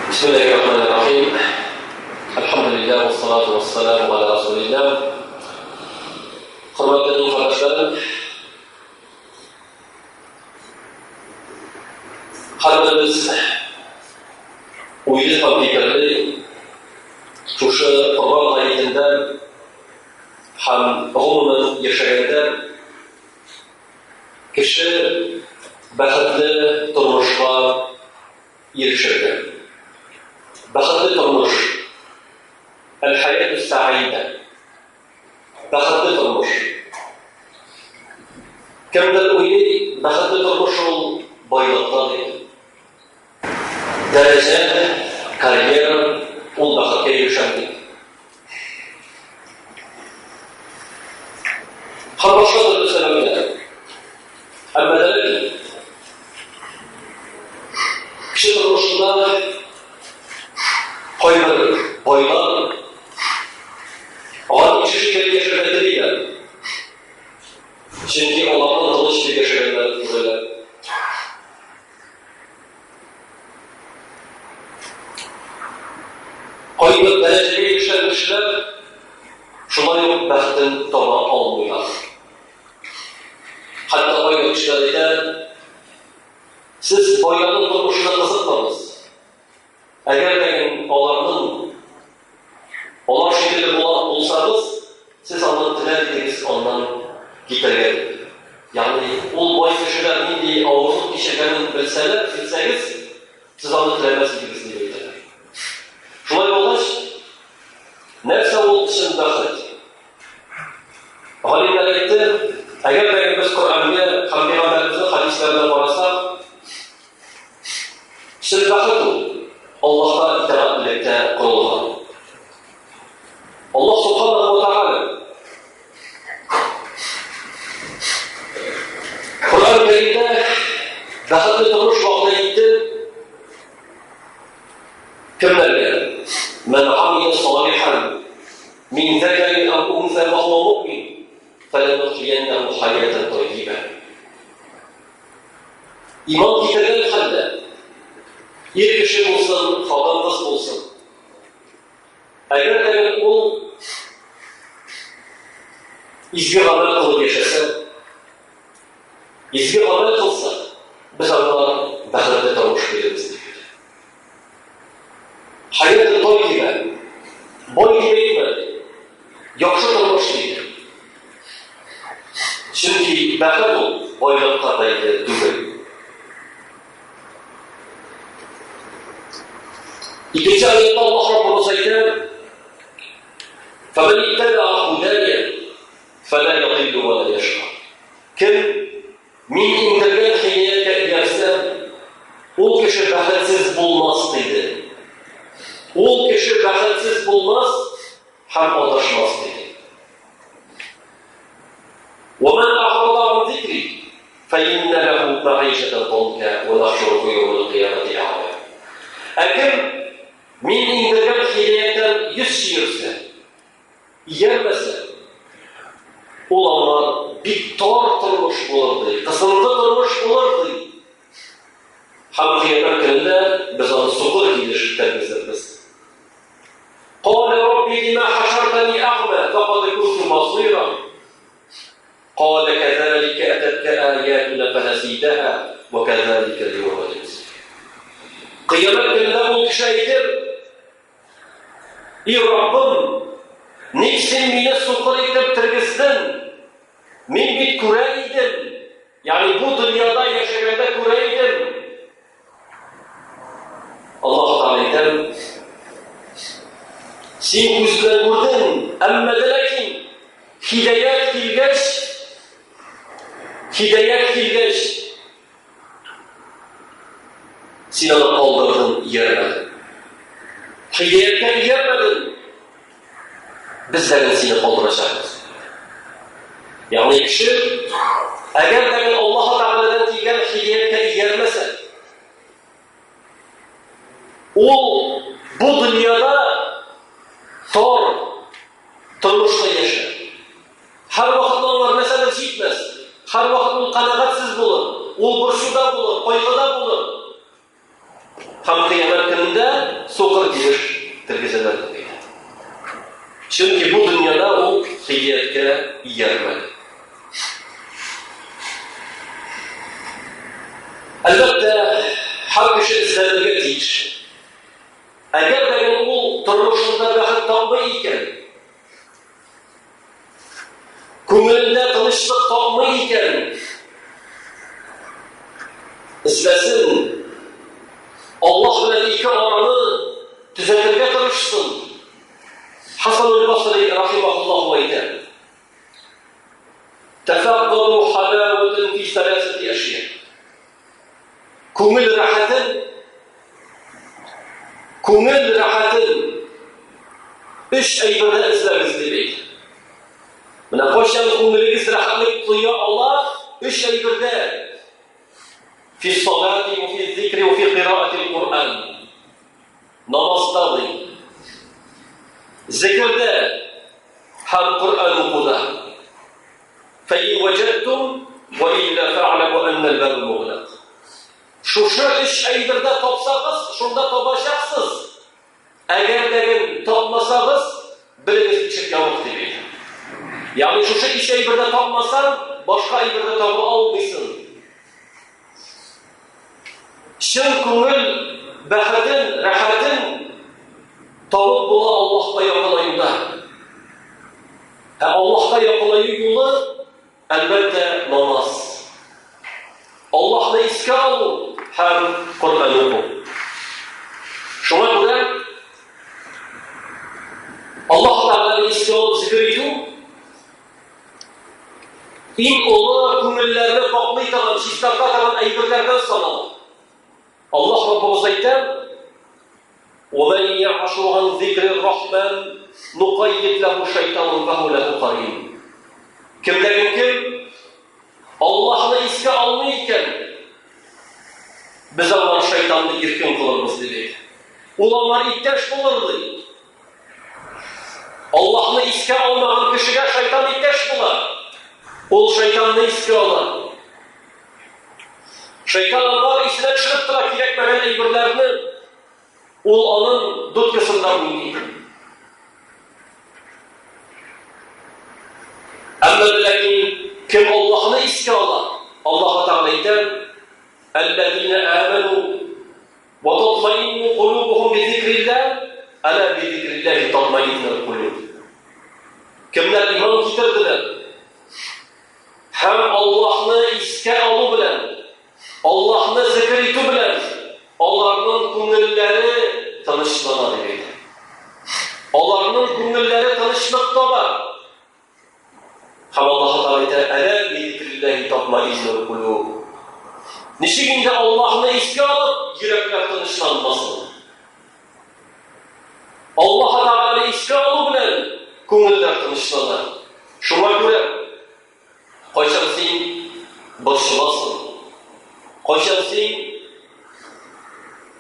بسم الله الرحمن الرحيم. الحمد لله والصلاة والسلام على رسول الله. Hürmetli kardeşlerim, halimiz uyuz hakikatli şuşu Kur'an ayetinden hem umumen yaşayanda kişi baxtli turmuşga erişirdi. Baxtli turmuş, el-hayat saide, baxtli turmuş. Kimdir o'yi baxtli turmush ul boyliqda deydi. Daraja, karyera ul baxtga erishadi. Har boshqa turli sabablar. Ammo kishi turmushida qo'yib boylar og'ir ishga yashashadi deydi. Chunki Allohning qilish deganlari to'g'rilar. Qo'yib darajaga erishgan kishilar shunday baxtdan topa olmaydi. Hatto qo'yib kishilarga siz boylarning turmushida qiziqmasiz. Agar ular shekilli bo'lsangiz, siz ondan tiladingiz, ondan getirgan. Ya'ni u boy kishilar nima og'irlik kechirganini bilsangiz, siz ondan tilamasligingiz deydi. Shunday bo'lish nafs uchun baxt. Olimlar aytdi, agar biz Qur'onga, Payg'ambarimizning hadislariga qarasak, siz baxt Allohga itoatlikda qurilgan. Allah subhanahu wa ta'ala Qur'on karimda baxtli turmush haqida aytdi. Kimlarga? Man 'amila solihan min zakarin aw untha wa huwa mu'min falanuhyiyannahu hayatan tayyibah. Iymon keltirgan holda er kishi bo'lsin, xotin qiz bo'lsin. Agar u izgi amal qilib yashasa, izgi amal qilsa, biz Alloh baxtli turmush beramiz deydi. Hayot to'yga, boyga emas, yaxshi turmush deydi. Chunki baxt bu boylikqa tayinli tugul. İkinci ayette Allah Rabbimiz aytadi: فَمَنِ اتَّبَعَ هُدَايَ فَلَا يَضِلُّ وَلَا يَشْقَى. Kim men indirgan hidayatga ergashsa, u kishi baxtsiz bo'lmas dedi. U kishi baxtsiz bo'lmas, ham adashmas dedi. وَمَنْ أَعْرَضَ عَنْ ذِكْرِي فَإِنَّ لَهُ مَعِيشَةً ضَنكًا وَنَحْشُرُهُ يَوْمَ الْقِيَامَةِ أَعْمَى. Agar men indirgan hidayatdan yuz çevirse, yermese, ulanlar bir tor turmuş bulurdu, kısımda turmuş bulurdu. Hem kıyamet gününde biz onu sukur gidişten bizlerimiz. قال رب لما حشرتني أعمى فقد كنت بصيرا قال كذلك أتتك آياتنا فنسيتها وكذلك اليوم تنسى. Kıyamet gününde bu kişi aytır, ey Rabbim, neysin meni sukur etib tirgizdin? Men bit ko'raydim. Ya'ni bu dunyoda yashaganda ko'raydim. Alloh taoladan sen ko'zdan ko'rding, ammo lekin hidayat kelgach sen onu aldırdın, yermedin. Hidayetken yermedin. Bizlerin seni kaldıracağız. Yani kişi, eğer de Allah-u Teala'dan kelgan hidayetken yermese, o bu dünyada tor turmuşda yaşar. Her vakit onlar mesela yetmez. Her vakit qanoatsiz bo'lur. U burshida bo'lur, qo'yqida bo'lur. Ham qiyomat kunida so'qir kelish tirgiziladi deydi. Chunki bu dunyoda u hidayatga erishmadi. Albatta, har kishi izlariga tegish. Agar u turmushida baxt topmay ekan, ko'ngilida tinchlik topmay ekan, izlasin, Alloh bilan ikki orani tuzatirga tirishsin. Hasan al-Basri rahimahulloh aytadi: "Tafaqqadu halawatan fi thalathati ashya." Ko'ngil rahatin 3 aybida izlamiz deydi. Mana qo'shgan ko'nglingiz rahatlik qiyo Alloh 3 aybida: fi salati va fi zikri va fi qira'ati al-Qur'an. Namozda, zikrda, ham Qur'on o'qida. Fa in wajadtum wa illa fa'lamu anna al-bab mughlaq. Shu 3 aybida topsangiz, shunda topashaqsiz. Agar topmasangiz, bilingiz eshik yopiq deydi. Ya'ni shu 3 aybida topmasan, boshqa aybida topa olmaysan. Shin ko'ngil baxatin, rahatin topib bo'la Allohga yaqinlaydi. Allohga yaqinlayu yo'li albatta namoz. Allohni esga ol, ham Qur'on o'qi. Shunga ko'ra Alloh taolani esga olib zikr etu eng ulug' ko'ngillarni qoqlaydigan, shishlatadigan ayblardan sanaladi. Allah Rabbimiz aytadi: "وَمَنْ يَعْشُ عَنْ ذِكْرِ الرَّحْمَنِ نُقَيِّضْ لَهُ شَيْطَانًا فَهُوَ لَهُ قَرِينٌ." Kimlarki Allohni esga olmaykan, biz ular shaytonni erkin qilamiz deydi. Ular ittash bo'lardi. Allohni esga olmagan kishiga shayton ittash bo'ladi. U shaytonni esga oladi. Shayton Allah isine tushirib turib kerakmagan ayblarni uning do'tkasidan o'ynaydi. Ammo lekin kim Allohni esga oladi, Alloh taolo aytadi: "Allazina amanu wa tatma'innu qulubuhum bi zikrillah, ala bi zikrillah tatma'innul qulub." Kimlar iymon keltirdilar, ham Allohni esga olib bilan Allohni zikr etu bilan ularning ko'ngillari tinchlanadi deydi. Ularning ko'ngillari tinchlik topadi. Ham Alloh taolo aytadi: "Ala bi zikrillahi tatma'innul qulub." Nishigina Allohni esga olib, yuraklar tinchlanmasin. Alloh taolani esga olib bilan ko'ngillar tinchlanadi. Shunga ko'ra qo'shilsin, boshlansin. Qo'shilsin,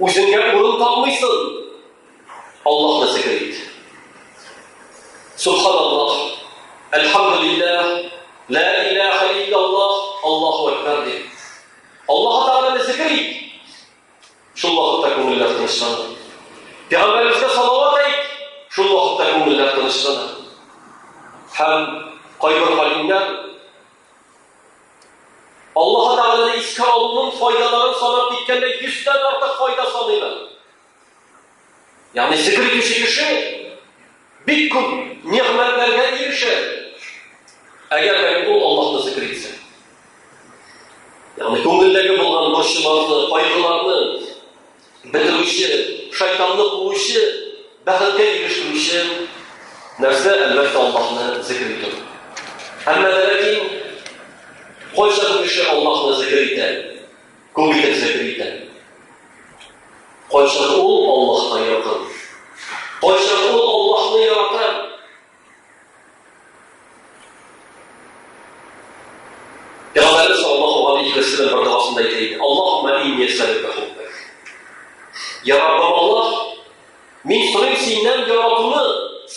o'zingga o'rin topmaysan. Allohni zikr et. Subhanalloh, alhamdulillah, la ilaha illalloh, Allohu akbar de. Alloh taolani zikr et. Shu vaqtda ko'ngillar tinchlanadi. Payg'ambarimizga salovat ayt. Shu vaqtda ko'ngillar tinchlanadi. Ham qo'yib qo'yinglar. Alloh taolaning esga oluvning foydalarini sanab ketganda 100 dan ortiq foyda sanaylar. Ya'ni zikr kishi bitkul ne'matlarga erishadi. Agar u Allohni zikr etsa. Ya'ni ko'ngildagi bo'lgan boshlarni, qayg'ularni bitiruvchi, shaytonni quvishi, baxtga erishuvchi narsa albatta Allohni zikr etib. Hamma lekin qo'shgan kishi Allohni zikr etadi. Ko'ngilda zikr etadi. Qo'shgan u Allohga yaqin. Qo'shgan u Allohni yaratgan. Peygamber sallallahu aleyhi ve sellem bardavasında aytadi: "Allohumma inni es'aluka hubbak." Ya Rabbim Allah, men so'rayman sendan yaratuvni,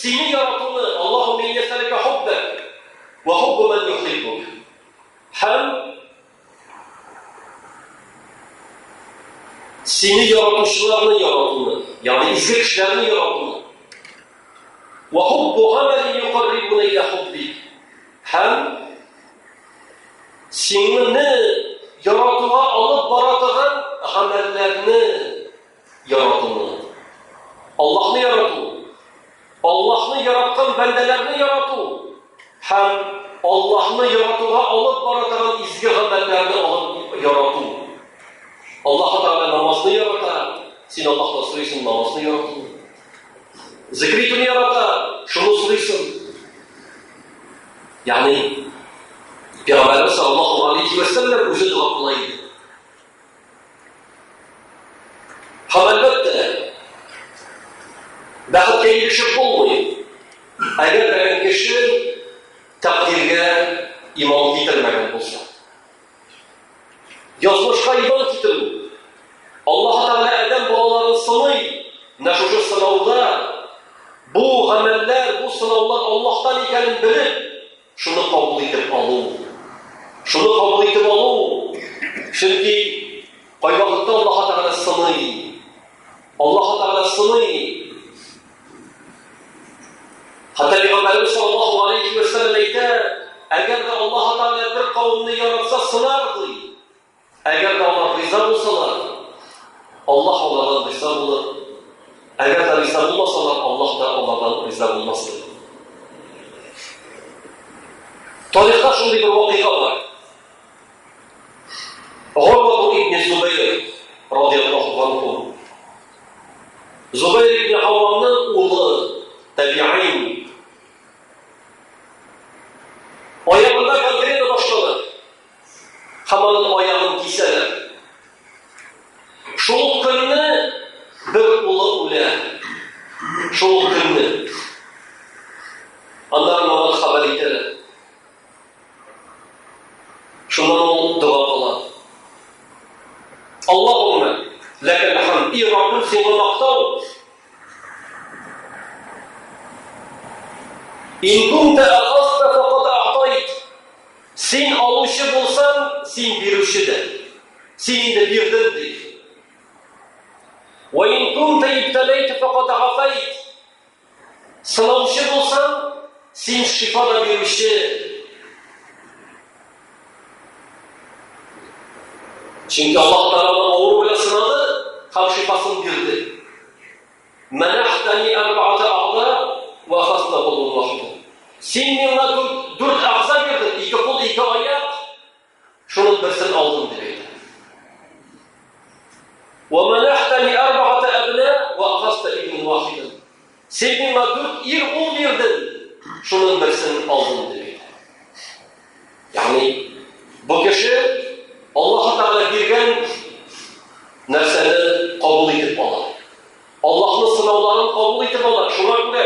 seni yaratuvni. Allohumma inni es'aluka hubbak va hubba man yuhibbuk. Ham seni yaratuşlarını yaratını, yani izli kişilerini yaratını. وَحُبُّ عَمَلٍ يُقَرِّبُنَ اِلَى حُبِّكَ hem seni yaratığa alıp baratığın amellerini yaratını. Allah'ını yaratı. Allah'ını yaratkan bendelerini yaratı. Hem Allah'ını yaratığa alıp baratığın izgi amellerini alıp yaratı. Allah Teala namazını yaratar. Sen Allah'la söyleysin namazını yaratı. Zikritini yaratar. Şunu söyleysin. Yani Peygamberimiz sallallahu aleyhi ve sellem özü dua kılaydı. Elbette baxtga erishib bo'lmaydi. Agar bir kishi taqdirga iymon keltirmagan bo'lsa. Yozmishga iymon keltirdi. Alloh taolo odam bolalarini sinaydi. Nashu sinovda bu amallar, bu sinovlar Allohdan ekanini bilib, shuni qabul etib olib. Shuni qabul etib olib. Chunki qo'yvaqtda Alloh taolo sinaydi. Alloh taolo sinaydi. Hatta Peygamberimiz sallallahu aleyhi ve sellem aytadi, agar da Alloh taolo bir qavmni yaratsa sinardi. Agar da ular rizo bo'lsalar, Alloh ulardan rizo bo'ladi. Agar da rizo bo'lmasalar, Alloh da ulardan rizo bo'lmasdi. Tarixda shunday bir voqea bor. Urva ibn Zubayr radhiyallohu anhu. Zubayr ibn Avvamning o'g'li tabi'in. Oyog'ida gangrena boshladi. Hammaning oyog'ini kesalar. Shu kunni bir o'g'li o'ladi. Shu kunni. Alloh navbat xabar etadi. Shundan u duo qiladi. Allohumma lakal hamd. Ey Robbim seni maqtov. In kunta akhasta faqad a'tayt. Sen oluvchi bo'lsan, sen beruvchidir. Sen endi berding deydi. Va in kunta ibtalayt faqad afayt. Sinovchi bo'lsan, sen shifo beruvchi. Çünkü Allah Teala ağır bilen sınadı, ham şifasını berdi. Menahtani arba'ata a'za ve akhasta qulun wahid. Sen menga 4 a'za berdin, 2 qo'l, 2 oyoq. Şunun birisini aldım dedi. Ve menahtani arba'ata abna ve akhasta ibn wahid. Sen menga 4 o'g'il berdin. Şunun birisini aldım dedi. Yani bu kişi Allah Teala bergan narsani qabul etib oladi. Allohning sinovlarini qabul etib oladi. Shunga ko'ra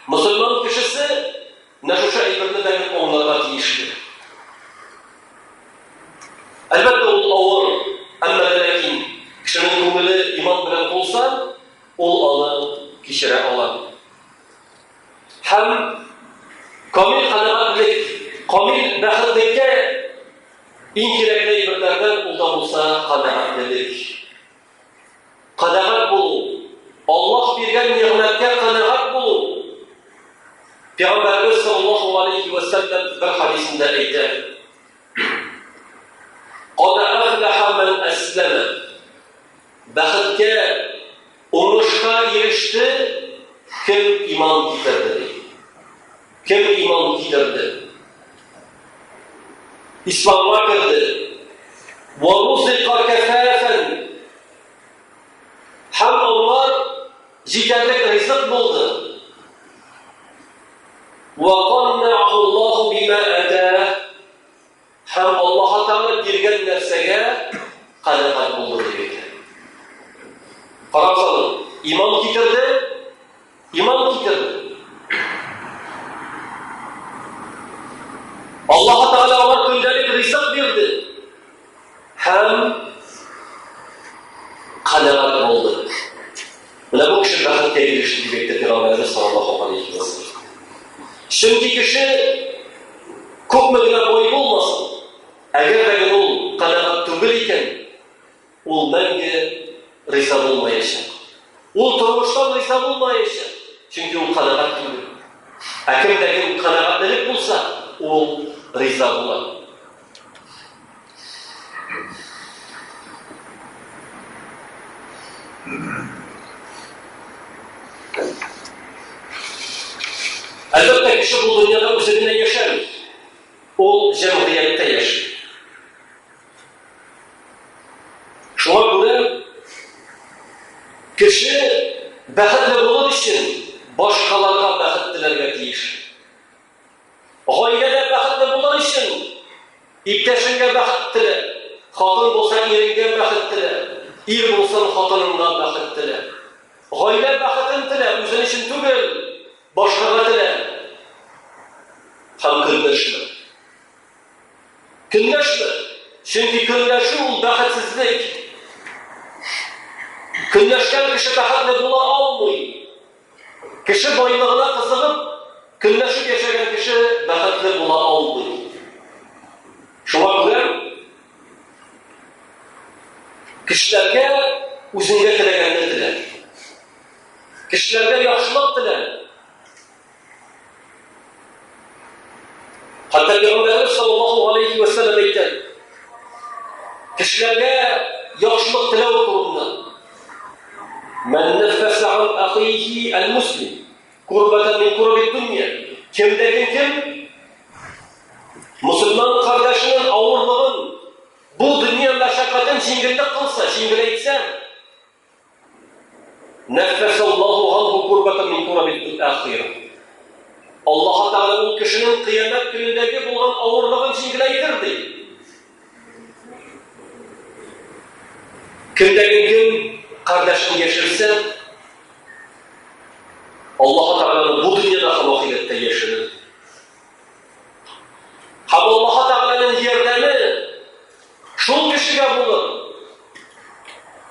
musulmon kishisi nashu aybini daim o'nglarga tegishli. Albatta u og'ir, ammo lekin kishining ko'ngli iymon bilan to'lsa, u uni kechira oladi. Ham komil qanoatlik, komil baxtlikka eng kerakli ibratlardan unda bo'lsa qanoatlilik. Qanoat bo'l. Alloh bergan ne'matga qanoat bo'l. Peygamberimiz sallallohu alayhi ve sellem bir hadisinde aytadi. Qad aflaha man aslama. Baxtga, o'ngishga erishdi kim iymon keltirdi. Kim iymon keltirdi? İslam'a girdi. وَرُزِقَ كَفَافًا Hem onlar yeterlik rızık buldu. وَقَنَّعُ اللّٰهُ بِمَا أَتَاهُ Hem Allah'a Teala bergen narsege kanaat buldu dedi. Qarabsanız, iman getirdi, iman getirdi. Allah Teala ona gündelik rızık verdi. Hem kanaat oldu. Buna bu kişi baxtga erishdi debdi Peygamberimiz sallallohu alayhi ve sellem. Şimdi kişi ko'pmagina boy bo'lmasin. Agar ol kanaat tugul ekan, ol menga rıza olmayacak. O turmuştan rıza olmayacak. Çünkü o kanaat gibi. Kimdeki kanaatlilik bulsa, o rıza olur. Elbette kişi bu dünyada üzerinde yaşar. O cemiyette yaşar. Şuna göre kişi bəxtli olur için başkalarına bəxt dilerge deyir. Ailede bəxtli olur için ipteşinge bəxt diler. Hatın olsa eringe bəxt diler. İr olsa hatınından bəxt diler. Aile bəxtin diler. Üzün için tügül. Başkalarına diler. Hem kındaşlı. Kındaşlı. Çünkü kındaşı ol bəxtsizlik. Kındaşkan kişi bəxtli bula almıyor. Kişi boynluğuna kızılıp, kındaşı yaşayan kişi bəxtli bula almıyor. Şuna göre kişilerge üzünge tilegendir diler. Kişilerge yaxşılık diler. Hatta Peygamberimiz sallallahu aleyhi ve sellem aytgan kişilerge yaxşılık dile oturduğunda men nefese an ahihi el muslim kurbeten min kurbi dünya kim Müslüman kardeşinin ağırlığın bu dünya meşakkatin şingillik kılsa, şingileytsen nefesallahu anhu kurbeten min kurbi ahire Allah Teala o kişinin kıyamet günündeki bulan ağırlığın şingileytirdi. Kim kardeşini geçirse Allah Teala'nın bu dünyada hem ahirette yaşanır. Hem Allah Teala'nın yerdemi şul kişiye bulur.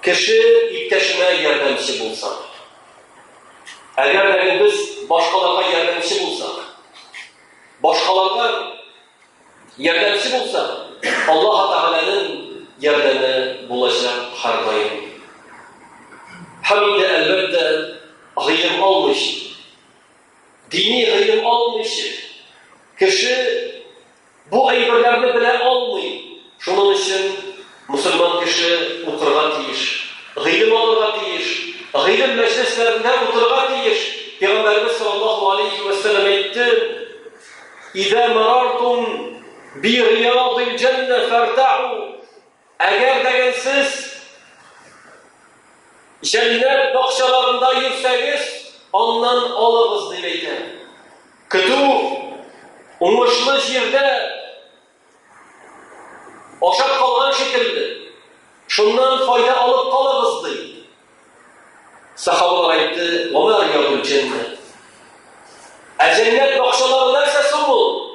Kişi ipteşine yardımcı bulsa. Eğer biz başkalarına yardımcı bulsak, başkalarına yardımcı bulsak, Allah Teala'nın yardımı bulacak her daim. Hem de elbette gıyım almış, dini gıyım almış, kişi bu eyberlerini bile almıyor. Şunun için Müslüman kişi oturga tiyiş, gıyım alırga tiyiş, gıyım meclislerinde oturga tiyiş. Peygamberimiz sallallahu aleyhi ve sellem etti. İzâ merartum bi riyâdil cenne ferta'u. Eğer de siz cennet bakşalarında yürseniz ondan alırız dileydi. Kötü, uğuşlu yerde oşak kalan şekilde şundan fayda alıp kalırız deydi. Sahabalar ayıttı, وَمَا رِيَضُ الْجَنَّةِ Cennet bakşalarına ise sunul.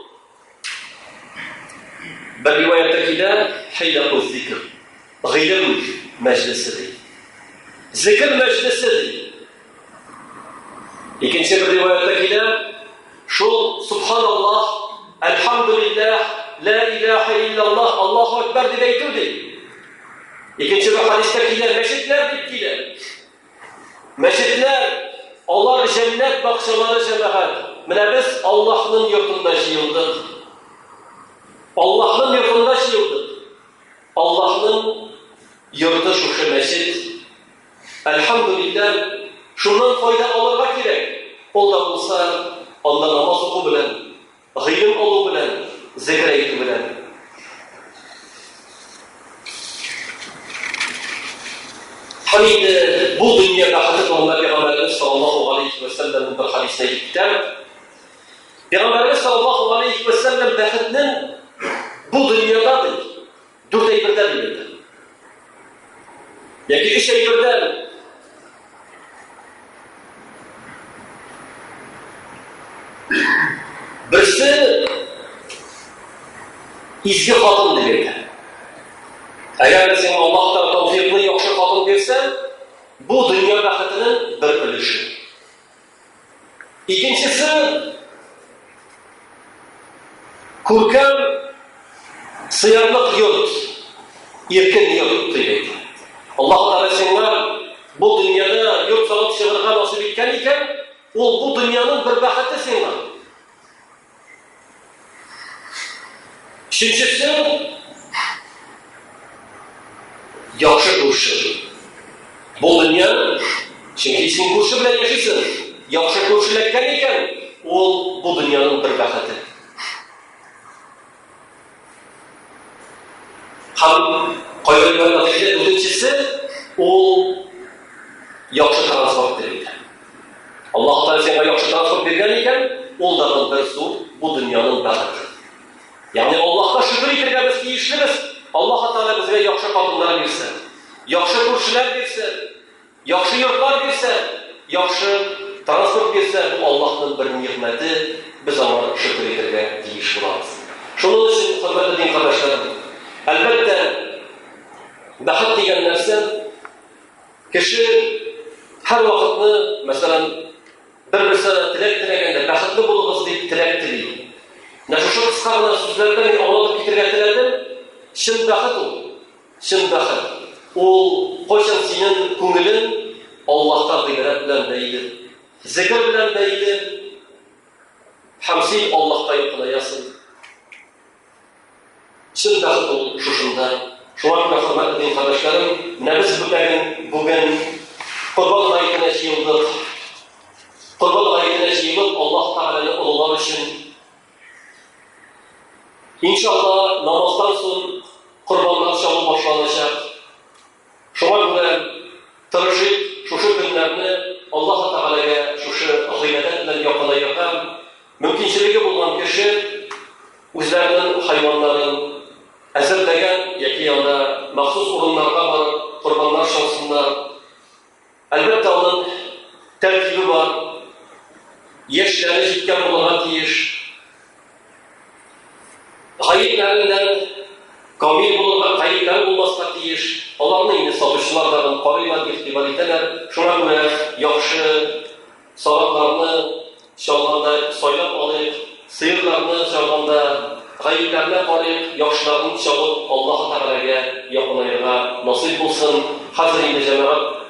Bir rivayetteki hilâku zikr. Gılım meclisidir. Zikir meclisidir. İkinci bir rivayetteki şu Subhanallah, Elhamdülillah, La ilahe illallah, Allahu Ekber dileytirdi. İkinci bir hadistekiler meşitler bittiler. Meşitler, onlar cennet bakşaları cemaat. Mine biz Allah'ın yurtunda yıldık. Allah'ın yurtunda yıldık. Allah'ın yurdu şu meşit. Elhamdülillah, şundan fayda alırga gerek. Ola bulsa, onda namaz oku bilen, gıyım olu bilen, zikr eyti bilen. Hani bu dünyada Hazreti Muhammed Peygamberimiz sallallahu aleyhi ve sellem'in bir hadisine gittim. Peygamberimiz sallallahu aleyhi ve sellem bəxtinin bu dünyadadır. Dört eyberden bilirdi. Yeki üç eyberden birisi izgi hatın dilirdi. Eğer sen Allah'tan tavfiqli yaxşı hatın versen, bu dünya bəxtinin bir ölüşü. İkincisi, kurkan sıyarlık yurt, erkin yurt dilirdi. Allah Teala sana yetken iken, ol bu dünyanın bir bäheti seňe. Üçinçisi, yaxşı görüşü. Bu dünya, çünkü sen görüşü bilen yaşaysın. Yaxşı görüşülekten iken, ol bu dünyanın bir bäheti. Ham koyulgan adayda ötünçisi, ol yaxşı transport deyildi. Allah Teala sana yaxşı transport bergen iken, ol dağın bir su bu dünyanın bäheti. Yani Allah'a şükür etirgemiz tiyişlimiz. Allah Teala bizge yaxşı kadınlar versin, yaxşı görüşüler versin, yaxşı yurtlar versin, yaxşı transport versin. Bu Allah'ın bir nimeti. Biz ona şükür etirge tiyiş bulamiz. Şunun için hürmetli din kardeşlerim, elbette bähet degan narsa kişi her vakitni mesela bir-birisi tilak tilaganda bähetli bo'lg'is deb tilak tilaydi. Şu kıskağına sözlerden ben anlatıp getirgetirdim. Şın bähet ol. Şın bähet. Ol koşan senin köngülün Allah'tan diğer bilen beyli. Zikir bilen beyli. Hamsi Allah'a yakınayasın. Şın bähet ol şuşunda. Şuna göre hürmetli din kardeşlerim, ne biz bugün Kurban ayetine yıldık. Kurban ayetine yıldık Allah Teala'nın ululağı için. İnşallah namazdan sonra kurbanlar çalı başlanacak. Şuna göre tırışıp şu günlerini Allah Teala'ya şu gıybetle yakalayan mümkünçiliği bulan kişi özlerinin hayvanların əzirləyən, yəki yanda məxsus urunlarına varıb qurbanlar çalsınlar. Əlbəttə onun tərkibi var. Yeşləri jitkən olağa tiyiş. Qayıqlərindən qamil bulunma, qayıqları olmasına tiyiş. Onların yine satışçılardan qarıyla ihtimal etələr. Şuna görə yaxşı salatlarını çalğanda soylab alıb, sıyırlarını çalğanda qayıqlarına qarıyıb, yaxşılarını çalıb Allah Teala'ya yakınayırğa nasip olsun. Hazır indi cemaat